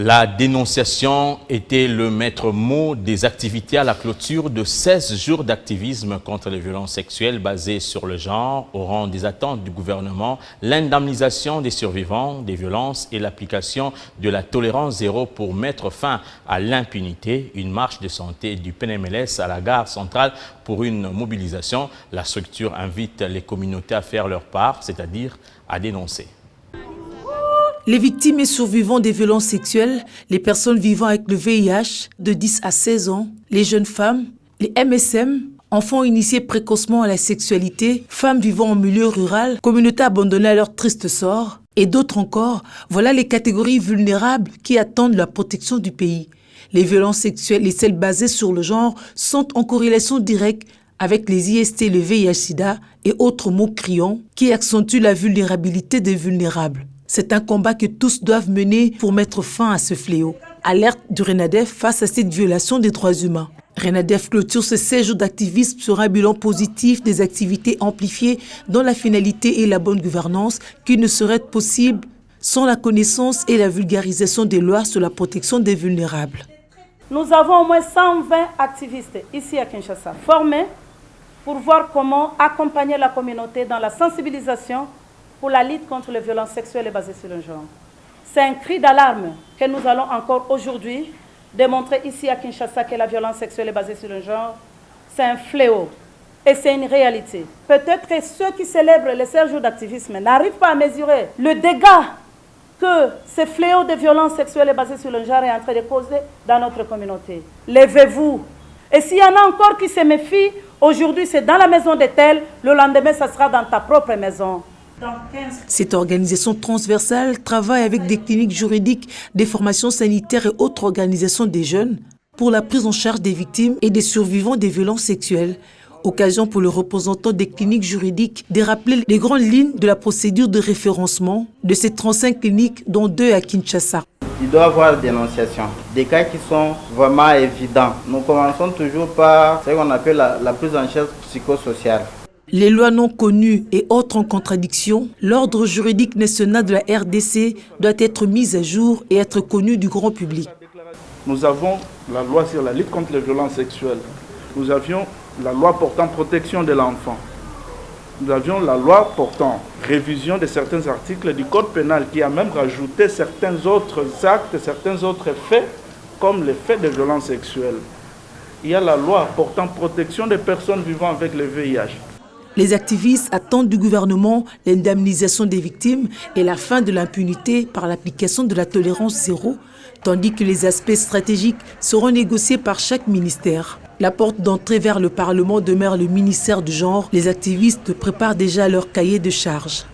La dénonciation était le maître mot des activités à la clôture de 16 jours d'activisme contre les violences sexuelles basées sur le genre, au rang des attentes du gouvernement, l'indemnisation des survivants des violences et l'application de la tolérance zéro pour mettre fin à l'impunité. Une marche de santé du PNMLS à la gare centrale pour une mobilisation. La structure invite les communautés à faire leur part, c'est-à-dire à dénoncer. Les victimes et survivants des violences sexuelles, les personnes vivant avec le VIH de 10 à 16 ans, les jeunes femmes, les MSM, enfants initiés précocement à la sexualité, femmes vivant en milieu rural, communautés abandonnées à leur triste sort, et d'autres encore, voilà les catégories vulnérables qui attendent la protection du pays. Les violences sexuelles et celles basées sur le genre sont en corrélation directe avec les IST, le VIH-Sida et autres maux criants qui accentuent la vulnérabilité des vulnérables. C'est un combat que tous doivent mener pour mettre fin à ce fléau. Alerte du RENADEF face à cette violation des droits humains. RENADEF clôture ce 16 jours d'activisme sur un bilan positif des activités amplifiées dont la finalité est la bonne gouvernance qui ne serait possible sans la connaissance et la vulgarisation des lois sur la protection des vulnérables. Nous avons au moins 120 activistes ici à Kinshasa formés pour voir comment accompagner la communauté dans la sensibilisation pour la lutte contre les violences sexuelles et basées sur le genre. C'est un cri d'alarme que nous allons encore aujourd'hui démontrer ici à Kinshasa que la violence sexuelle est basée sur le genre, c'est un fléau et c'est une réalité. Peut-être que ceux qui célèbrent les 16 jours d'activisme n'arrivent pas à mesurer le dégât que ce fléau de violence sexuelle et basée sur le genre est en train de causer dans notre communauté. Levez-vous. Et s'il y en a encore qui se méfient, aujourd'hui c'est dans la maison de tel, le lendemain ça sera dans ta propre maison. Cette organisation transversale travaille avec des cliniques juridiques, des formations sanitaires et autres organisations des jeunes pour la prise en charge des victimes et des survivants des violences sexuelles. Occasion pour le représentant des cliniques juridiques de rappeler les grandes lignes de la procédure de référencement de ces 35 cliniques, dont 2 à Kinshasa. Il doit y avoir des dénonciations, des cas qui sont vraiment évidents. Nous commençons toujours par ce qu'on appelle la prise en charge psychosociale. Les lois non connues et autres en contradiction, l'ordre juridique national de la RDC doit être mis à jour et être connu du grand public. Nous avons la loi sur la lutte contre les violences sexuelles. Nous avions la loi portant protection de l'enfant. Nous avions la loi portant révision de certains articles du Code pénal qui a même rajouté certains autres actes, certains autres faits, comme les faits de violences sexuelles. Il y a la loi portant protection des personnes vivant avec le VIH. Les activistes attendent du gouvernement l'indemnisation des victimes et la fin de l'impunité par l'application de la tolérance zéro, tandis que les aspects stratégiques seront négociés par chaque ministère. La porte d'entrée vers le Parlement demeure le ministère du genre. Les activistes préparent déjà leur cahier de charges.